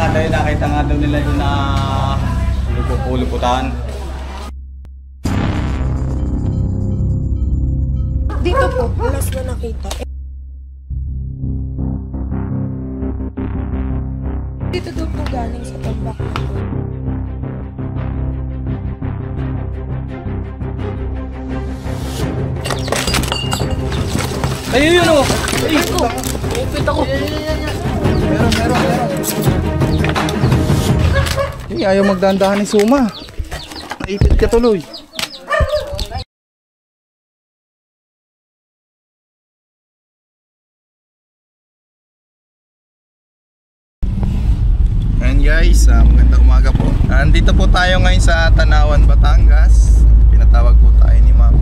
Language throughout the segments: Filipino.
nga tayo, nakita nga daw nila yung na lupuluputan. Dito po, last na nakita. Dito daw po galing sa pagbak na po. Ayun yun o! Ayun ko! Ipit ako! Meron. Ayaw magdandahan ni Suma. Naipit ka tuloy. Ayan guys, magandang umaga po. Andito po tayo ngayon sa Tanawan, Batangas. Pinatawag po tayo ni ma'am.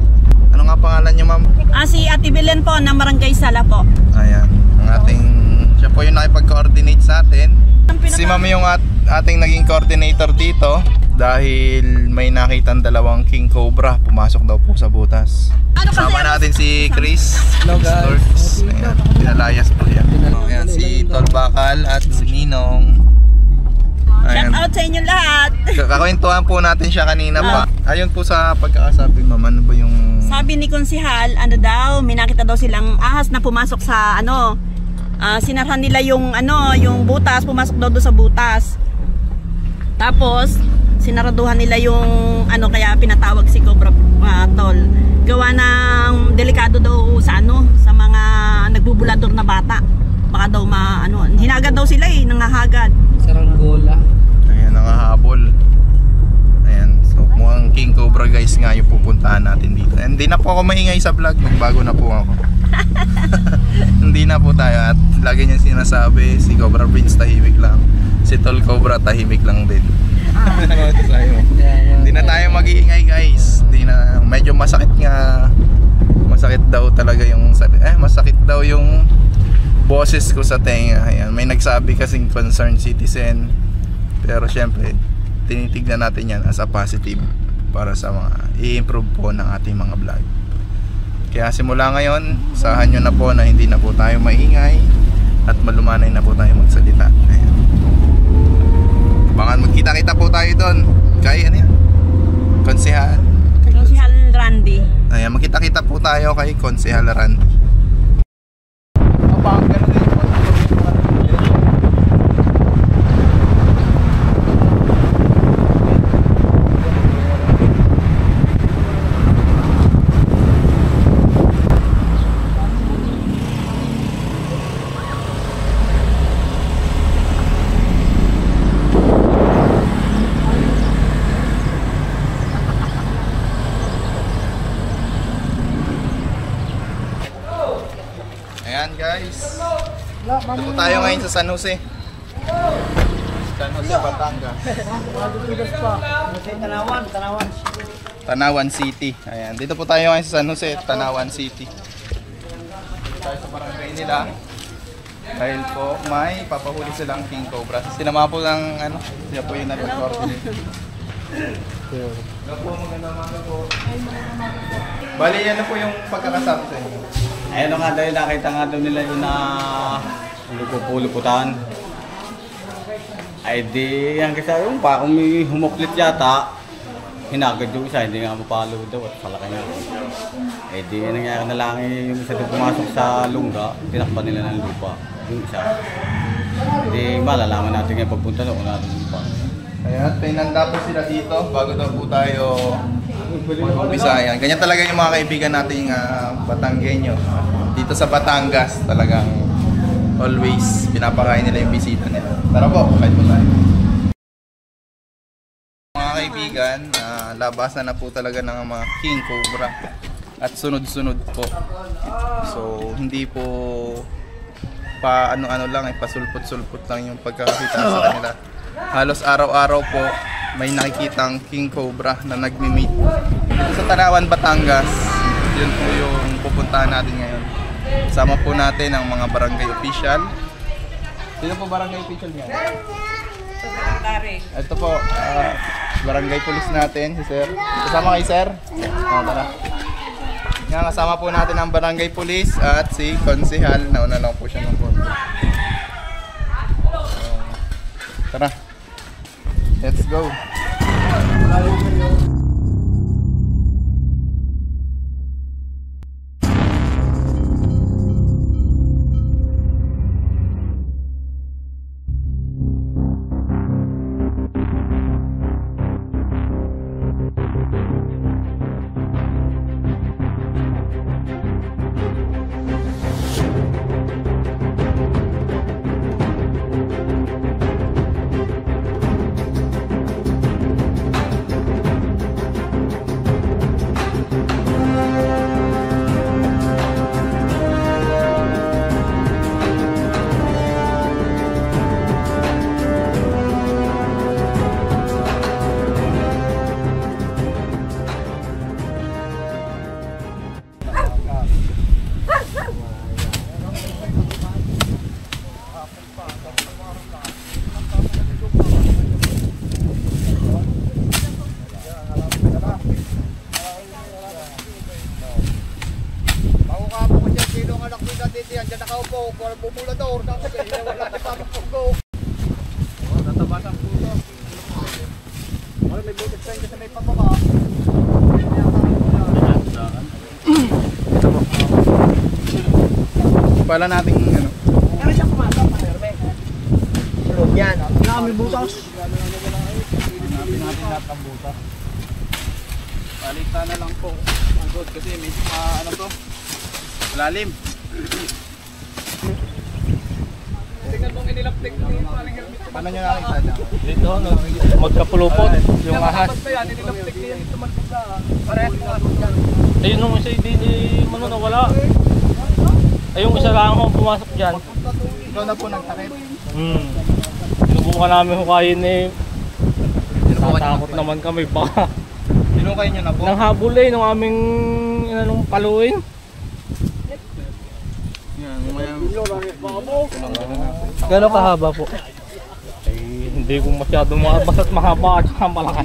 Ano nga pangalan niyo ma'am? Si Ate Belen po ng Barangay Sala po. Ayan, siya po yung nakipag-coordinate sa atin. Si ma'am yung ating naging coordinator dito dahil may nakitang dalawang king cobra pumasok daw po sa butas. Kasama natin si Chris. Hello guys. Ayan, pinalayas po yan. Ayan, si Tol Bakal at si Ninong. Shout out sa inyo lahat. Kakwentuhan po natin siya kanina pa. Ayun po sa pagkakasabi ma'am, ano ba yung... Sabi ni Konsehal, ano daw, may nakita daw silang ahas na pumasok sa sinarhan nila yung yung butas, pumasok daw doon sa butas. Tapos sinaraduhan nila yung kaya pinatawag si Cobra Tol. Gawa ng delikado daw sa sa mga nagbubulador na bata. Baka daw hinagad daw sila nangahagad. Saranggola. Ayan, nangahabol. Ayan, so mukhang king cobra guys nga yung pupuntahan natin dito. Hindi na po ako maingay sa vlog, magbago na po ako. Hindi na po tayo at lagi niya sinasabi si Cobra Prince tahimik lang, si Tol Cobra tahimik lang din. Hindi na tayo mag-iingay guys. Hindi na, medyo masakit daw talaga yung masakit daw yung boses ko sa tenga. Ayan, may nagsabi kasing concerned citizen, pero syempre tinitignan natin yan as a positive para sa mga i-improve po ng ating mga vlog. Kaya simula ngayon, sahan nyo na po na hindi na po tayo maingay at malumanay na po tayo magsalita. Ayan. Baka magkita-kita po tayo doon kay Konsehal Randy. Ayan, magkita-kita po tayo kay Konsehal Randy. Ayan guys, ito po tayo ngayon sa San Jose. San Jose, Batangas. Tanawan City. Ayan, dito po tayo ngayon sa San Jose, Tanawan City. Dito tayo sa barangay nila. Dahil po may papahuli silang king cobra. Sinama po ng siya po yung nag-coordinate. Hello po, magandang umaga po. Bali, yan na po yung pagkakasabi sa inyo. Ayun nga dahil nakita nga daw nila yung na lupuluputan. Ay di, yan kasi yung pa kung may humuklit yata, hinagad yung isa, hindi nga mapalo daw at palaki nga. Ay di, nangyari na lang yung isa doon pumasok sa lungga, tinakpan nila ng lupa, yung isa. Hindi malalaman natin ngayon pagpunta doon kung natin lupa. Ayan, pinanda po sila dito bago daw po tayo Bisayan. Ganyan talaga yung mga kaibigan nating Batanggenyo. Dito sa Batangas talagang always pinapakain nila yung bisita nila. Tara po, kain po tayo. Mga kaibigan, labasan na po talaga ng mga king cobra at sunod-sunod po. So hindi po pa ano-ano lang, pasulpot-sulpot lang yung pagkakita sa kanila. Halos araw-araw po may nakikitang king cobra na nagmi-meet dito sa Tanawan, Batangas. Yun po yung pupuntahan natin ngayon. Kasama po natin ang mga barangay official. Sino po barangay official niya? Ito po, barangay police natin, si sir. Kasama kay sir? Tara. Nga, kasama po natin ang barangay police at si Konsehal. Nauna lang po siya ng konti. Tara. Let's go. Pala nating ano. Yan. Natin lahat ng butas. Balita na lang po. Ang good kasi medyo ano to. Lalim. Tingnan mong inilaptik ng paling helmet. Paano nyo nakita dyan? Dito, magkapulupot yung ahas. Inilaptik niya yung tumatok sa parehas mo. Ayun nung isa hindi nawala. Ay yung isa lang akong pumasok dyan. Ikaw na po nagtakip. Sinubukan namin hukayin eh. Tatakot naman kami baka. Sinukay nyo na po? Nang habol eh, nung aming inanong paluin. Gano'ng kahaba po? Ay, hindi ko masyado basta't mahaba at saka malaki.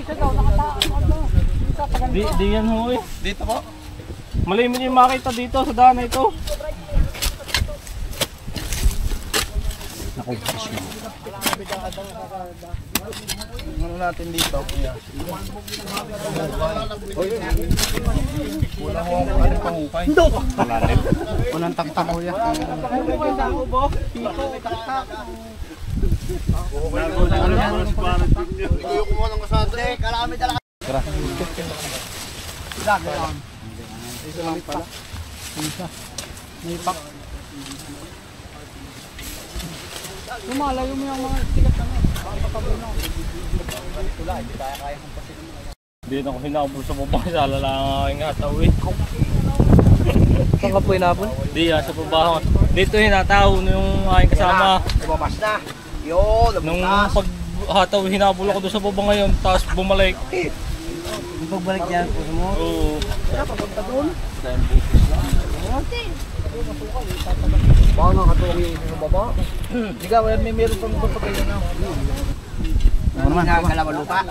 Di yan ho eh. Dito po? Malimit yung makita dito sa daan na ito. Ano natin dito? Wala mo ano pahukay. Walang taktak ko yan. Isa lang pala. May pak. Lumalayo mo yung mga tikat na Hindi na ako hinabol sa baba sa alalangin nga tawid. Saan ka po inabon? Hindi sa baba. Dito hinataw yung aking kasama. Lumabas na. Yun, Nung paghataw hinabol ako doon sa baba ngayon, tapos bumalik. Yung pagbalik dyan po mo. Oo. Baka nakatuwag yung sa baba. Hindi ka, may meron pang pagpapagay na. Ano naman? Nakakalaman lupa.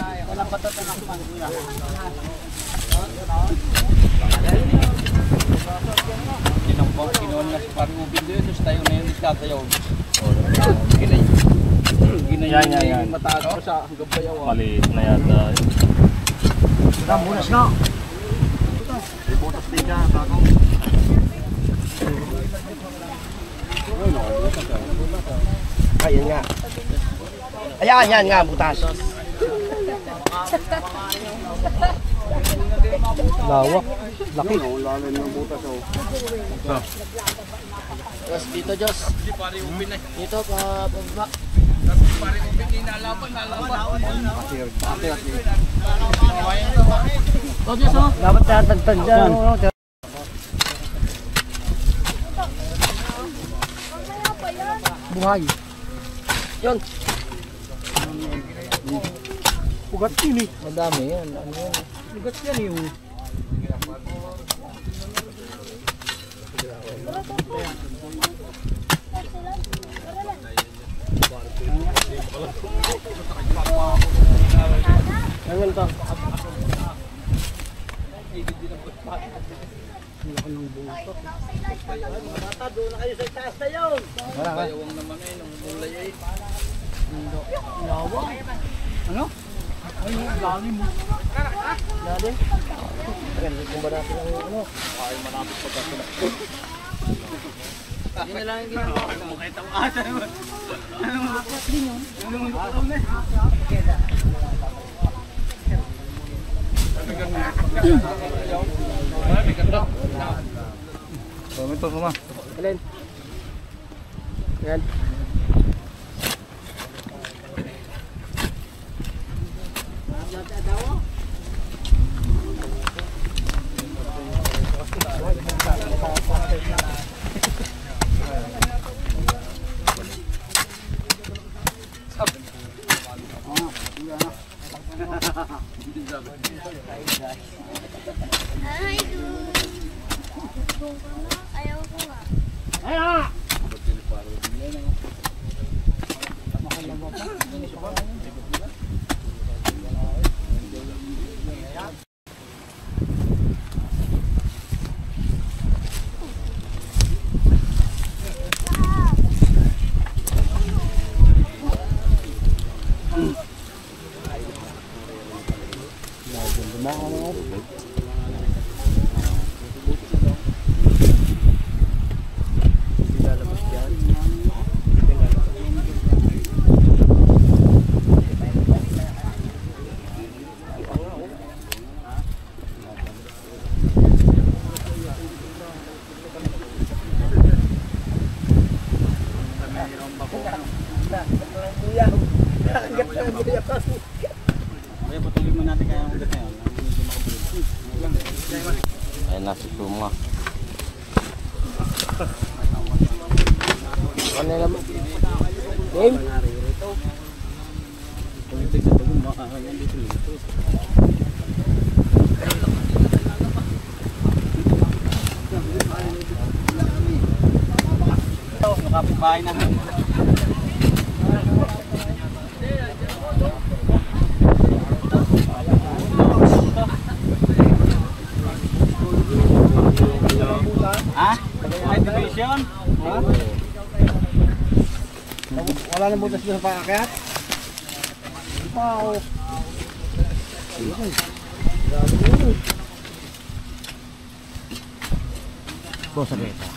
Kinuha na si parang ubin doon, tapos tayo na yung nagtatayaw. Yan. Mataas ko sa gabayaw. Maliit na yata. Bunas na. Butas din ka, bagong. Ayan nga. Ayan, yan nga, butas. Lawak. Laki. Lalim ng butas oh. Tapos dito, Diyos. Dito, pababa. Dapat tatagtag dyan. Buhay. Yun. Ugat yun eh. Madami yan. Ano yan? Ugat yan yung. Ngayon to. Doon na kayo sa taas na yun. Bayawang naman eh, nung bulay eh. Ano? Ay, lalim mo. Lalim? Kung ba natin ang ano? Ay, manapit pa sila. Yun na lang yung ginagawa ko. Kahit ang asa naman. Ano mo? Ano mo? Ano mo? Dami to suma. Alin? Yan. Ayaw ko nga. Kaya patuloy mo natin kaya ang ugat na yun. Ayun na si Tuma. Ano naman? Game? Pagdating sa tagun, makakayan dito luto. Ito, nakapit-bahay namin. Ha? Ay, division? Ha? Wala nang butas doon sa paakyat? Wow. Boss, sabi ito.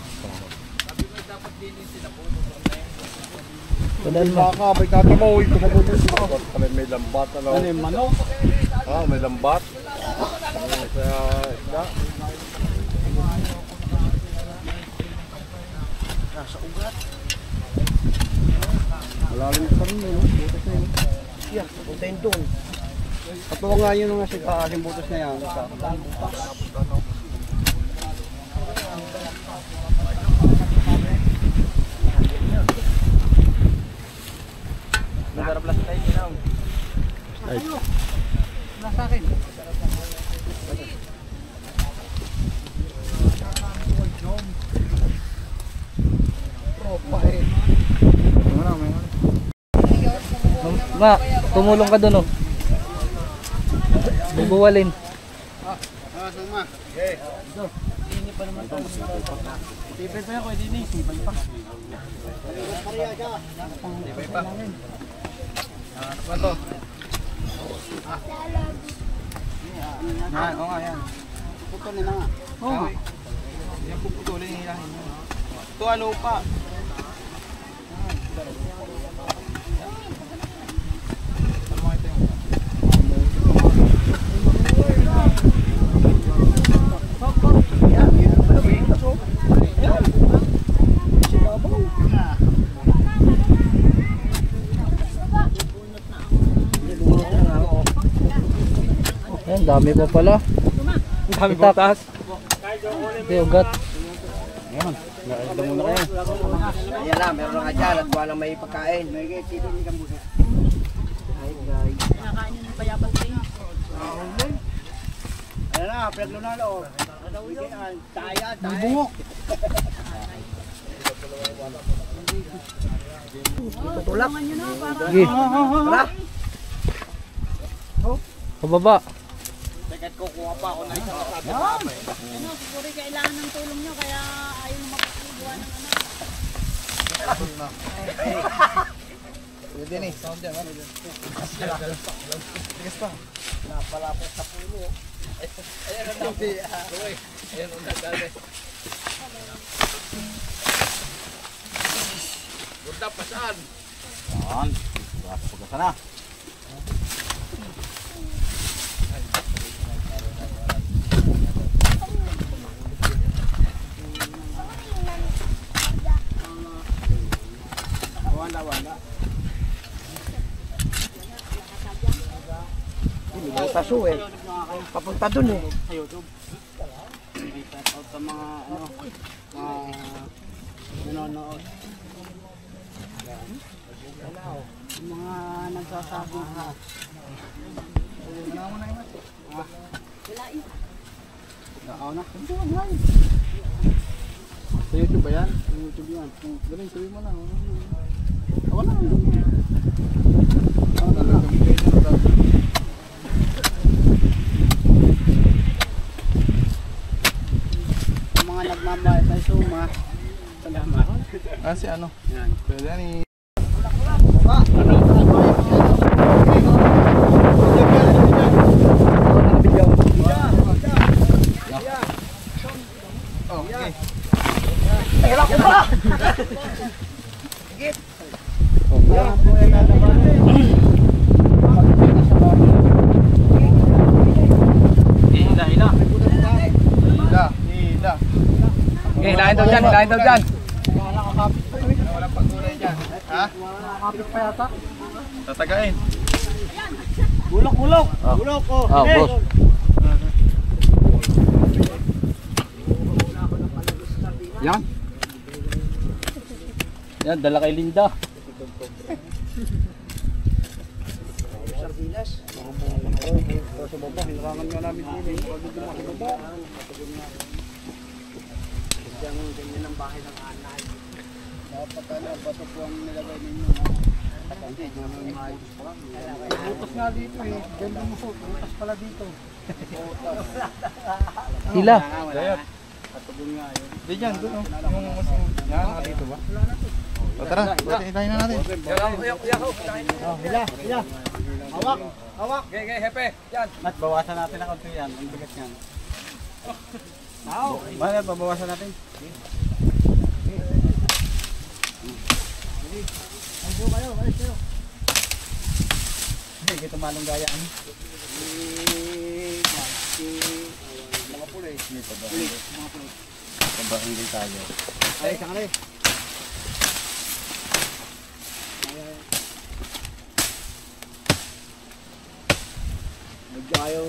Padaan mo. Baka, may katamoy. Kumagulis ka. May lambat, ano? Ano yung manok? Ah, may lambat. Sa isda. Malalim pa rin yun. Butas na yun. Yeah, puntayin doon. Patuwa nga yun nga siya kaaking butas na yan. Nagarap lang tayo, ginaw. Nasa akin. Ma, tumulong ka doon, oh. Bubuwalin. Sipin pa yan ko, hindi sipin pa. Ano to? Yan, oo nga yan. Putulin na nga. Oo. Yan puputulin nila. Ito ano pa? Ayan, dami pa pala. Ang dami butas. Hindi, ugat. Ayan, nakakita muna kayo. Ayan lang, meron nga dyan at walang may pagkain. May sipin ni Kambusa. Ay, guys. Kinakain nyo ng payabat rin. Ayan na, preglo na loob. Taya, taya. Bungok. Tutulak. Sige, Tara. pababa. Ano, siguro kailangan ng tulong nyo kaya ayaw makapagawa ng ano. Pwede na eh. Sound dyan. Tigas pa. Napalapot sa puno. Ayan ang dami. Ayan ang dami. Gunda pa saan? Yan. Pagkasa na. Wala. Taso eh. Papunta dun eh. Sa YouTube. Shout out sa mga nanonood. Yung mga nagsasabi ha. Ano mo na yun? Nakaw na. Sa YouTube ba yan? Sa YouTube yan. Galing, sabi mo na. Wala. Mga nagmamahal sa suma. Salamat. Si ano? Yan. Pwede yan eh. Okay. Hila. Okay, hilahin daw dyan. Walang pagkulay dyan. Ha? Nakakapit pa yata. Tatagain. Bulok. Bulok oh. Boss. Yan. Yan, dala kay Linda. Sardinas. Sa baba, hilangan nga namin din eh. Pag hindi makibaba. Ganyan ang bahay ng anay. Dapat bato po ang nilagay ninyo. Hindi, naman maayos pa lang. Butas nga dito eh. Ganda mo po. Butas pala dito. Hila. Dayat. Katubong nga yun. Di dyan, doon. Yung mas yan, dito ba? O tara, hilahin na natin. Hila. Hawak. Okay, hepe. Yan. Mat, bawasan natin ang konti yan. Ang bigat yan. Bakit, babawasan natin? Hindi, ito malong gayaan. Mga pulay. Dito ba? Tabahin din tayo. Ay, saan ka na eh. Medyo ayaw,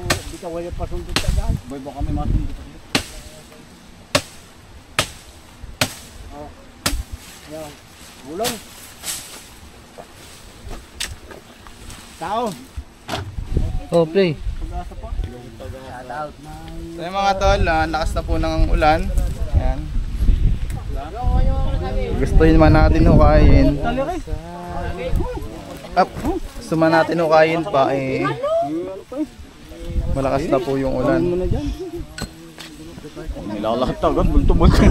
hindi ka wala pasundot ka dyan. Boy, baka may matundot dito. Ayan, gulong. Tao. Oh, play. So yung mga tol, lakas na po ng ulan. Yan. Gusto naman natin hukayin. Gusto man natin hukayin pa eh. Malakas na po yung ulan. Nilalakad agad, bulto-bulto.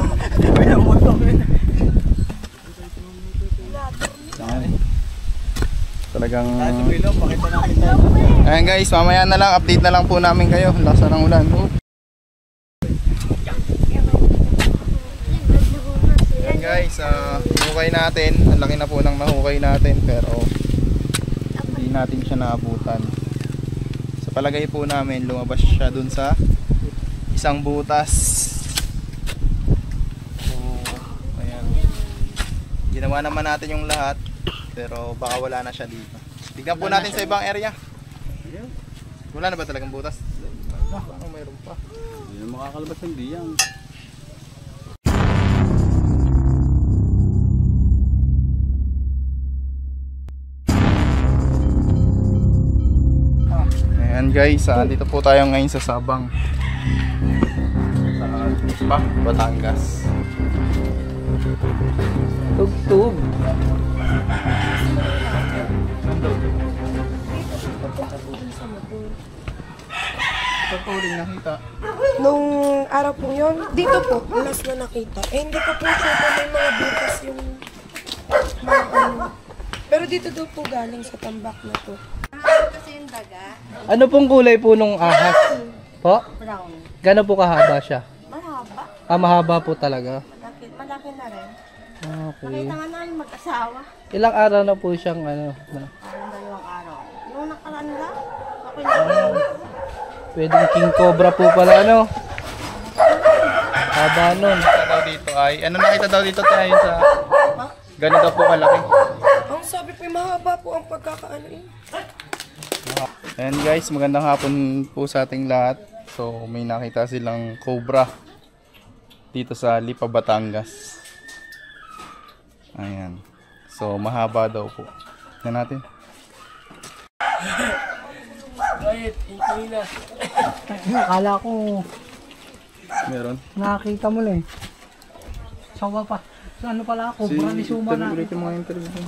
Talagang ayan guys, mamaya na lang, update na lang po namin kayo. Lakas na ng ulan. Ayan guys, hukay natin. Ang laki na po ng nahukay natin, pero hindi natin siya naabutan. Sa palagay po namin, lumabas siya dun sa isang butas. So, ayan. Ginawa naman natin yung lahat, pero baka wala na siya dito. Tignan po natin sa ibang area. Wala na ba talagang butas? Parang mayroon pa. Hindi na makakalabas hindi yan. Ayan guys, dito po tayo ngayon sa Sabang. Sa Batangas. Tugtog. Ito po rin nakita. Nung araw po yun, dito po, last na nakita. Eh, hindi ko po sure kung may mga butas yung mga ano. Pero Pero dito daw po galing sa tambak na to. Ano pong kulay po nung ahas? Po? Brown. Gano'n po kahaba siya? Mahaba. Ah, mahaba po talaga. Malaki na rin. Okay. Nakita nga namin mag-asawa. Ilang araw na po siyang ano? Na, Parang 2 araw. Nung nakaraan lang, okay na. pwedeng king cobra po pala ano? Haba nun. Nakita daw dito ay, ano nakita daw dito tayo sa... Gano'n daw po kalaki. Ang sabi po, mahaba po ang pagkakaano eh. Ayan guys, magandang hapon po sa ating lahat. So may nakita silang cobra dito sa Lipa, Batangas. Ayan. So mahaba daw po. Tignan natin. Akala ko Meron. nakakita mo lang eh. Sawa pa. So ano pala ako? Cobra ni Suma na. Ulit yung mga interview.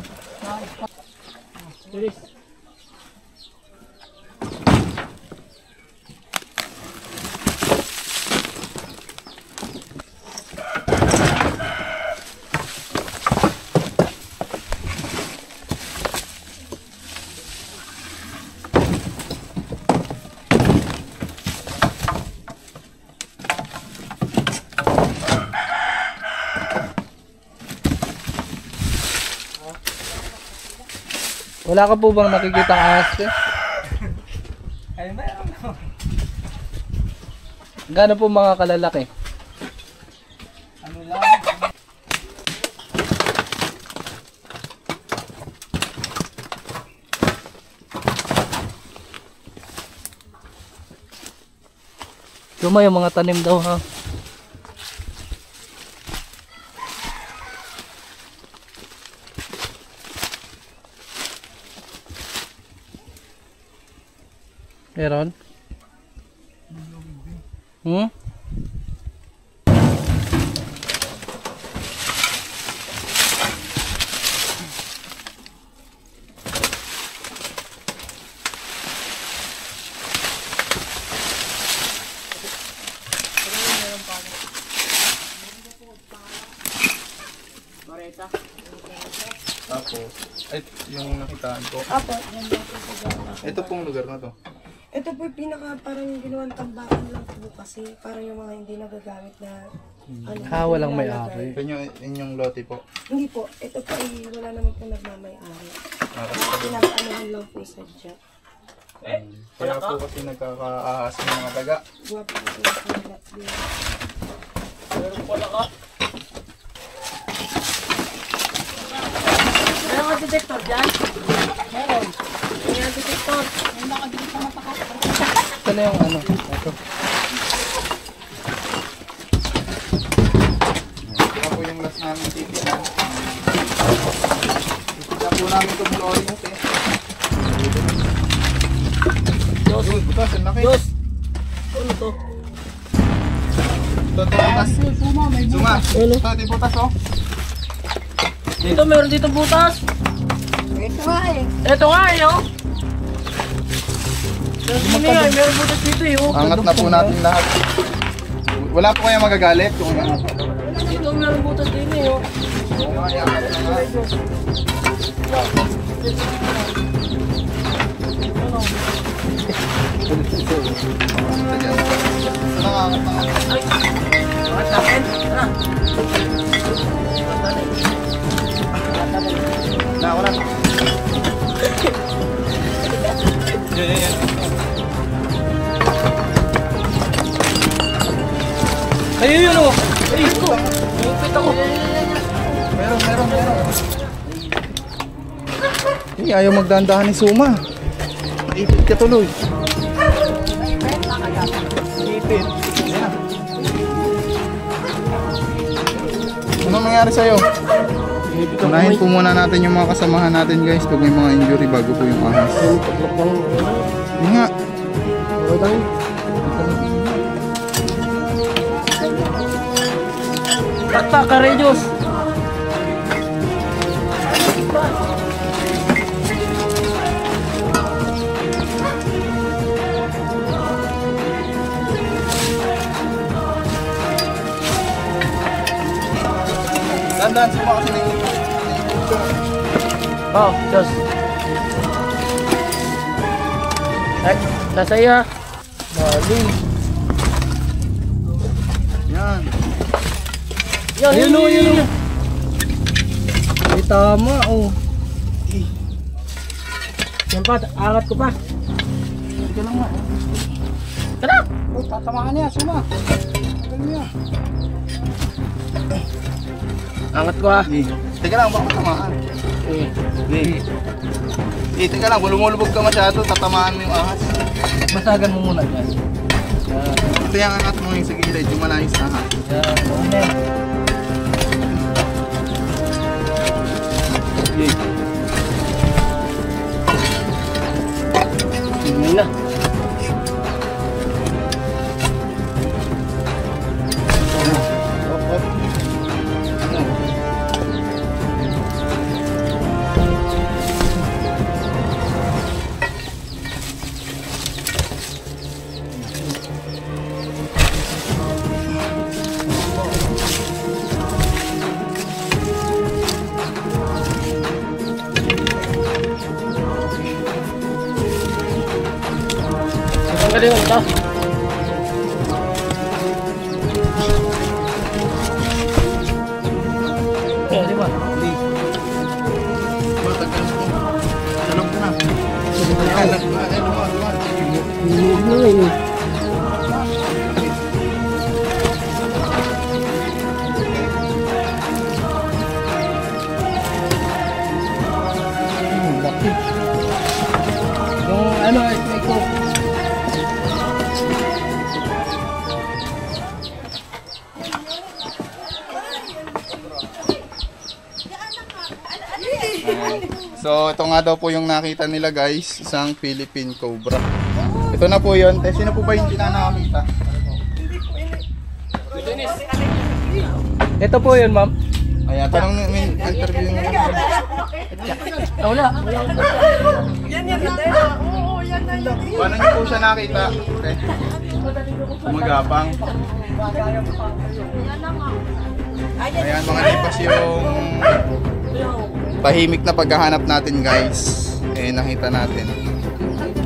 Wala ka po bang nakikita ang ahas eh? Ay, meron. Gano'n po mga kalalaki? Ano lang? Suma yung mga tanim daw ha. Meron? Hmm? Tapos, ay, yung nakitaan ko. Apo, Ito pong lugar na to. ito po yung pinaka parang ginawang tambakan lang po kasi parang yung mga hindi nagagamit na ano. Walang nilalagay. may-ari. Inyong lote po. Hindi po, ito po ay wala naman po nagmamay-ari. Ah, Pinag-anuhan lang po sa dyan. Kaya po kasi nagkakaahas ng mga daga. Gawa po po yung sulat din. Meron ka detector dyan? Meron. Meron detector. Meron naka-detector na taka. Ito na yung ano. Ito. Ito po yung last namin titignan. Titignan po namin itong flooring ito eh. Diyos! Butas, ang laki. Diyos! Ano to? Ito, butas. Suma. Ito, ito yung butas oh. Dito, meron dito butas. Ito nga eh. Ito nga eh, oh. Meron butas dito eh, oh. Angat na po natin lahat. Wala po kaya magagalit kung ano. Dito, meron butas dito eh, oh. Bakit natin? Tara. Na, wala. Yan. Ayun yun oh! Ayun ko. Lupit ako. Meron. Eh, ayaw magdandahan ni Suma. Ipit ka tuloy. Ipit. Yan. Anong nangyari sa'yo? Unahin po muna natin yung mga kasamahan natin guys pag may mga injury bago po yung ahas. Hindi nga. Takta ka rin Diyos! Dandan Suma kasi na yung Oh, Diyos. Ay, nasa iyo ha. Bali. Yan. Yun, yun. Ay, tama, oh. Yan pa, angat ko pa. Ito lang nga. Tara! Oh, tatamaan niya, suma. Tagal niya. Angat ko ha. Teka lang, baka tamaan. Teka lang, lumulubog ka masyado, tatamaan mo yung ahas. Basagan mo muna dyan. Ito yung angat mo yung sa gilid, yung malayos na ahas. Yan. Tingnan na. Ang galing ito. Di ba? Talong ka na. Yung ano, snake ko. So, ito nga daw po yung nakita nila guys, isang Philippine Cobra. Ito na po yun. Sino po ba yung nakakita? Ito po yun, ma'am. Ayan, tanong may interview nyo. Wala. Paano nyo po siya nakita? Okay. Gumagapang. Ayan, mga lipas yung tahimik na paghahanap natin guys. Eh, nakita natin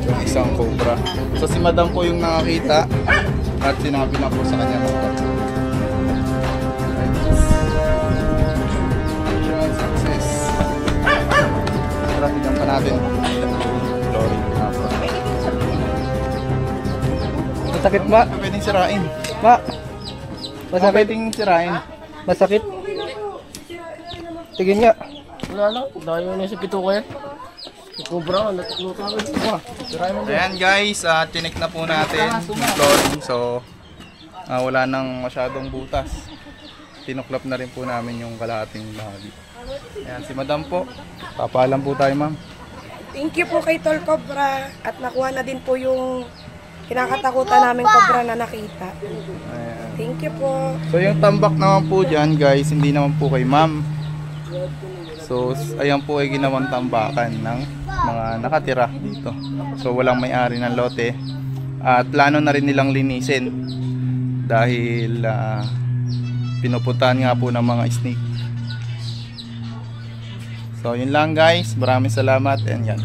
yung isang cobra. So si madam po yung nakakita at sinabi na po sa kanya. Mission success. Rapidan pa natin. Glory. Masakit ba? Pwedeng sirain. Ma? Masakit? Pwedeng sirain. Masakit? Tingin nga. Wala lang. Dahil na sa pito ko yan. Cobra, natutulog kami. Ayan guys, tinik na po natin yung flooring. So, wala nang masyadong butas. Tinuklap na rin po namin yung kalahating bahagi. Ayan, si madam po. Papalam po tayo, ma'am. Thank you po kay Tol Cobra at nakuha na din po yung kinakatakutan namin cobra na nakita. Ayan. Thank you po. So, yung tambak naman po dyan guys, hindi naman po kay ma'am. So, ayan po ay ginawang tambakan ng mga nakatira dito. So, walang may-ari ng lote. At plano na rin nilang linisin dahil pinupuntahan nga po ng mga snake. So, yun lang guys. Maraming salamat and yan.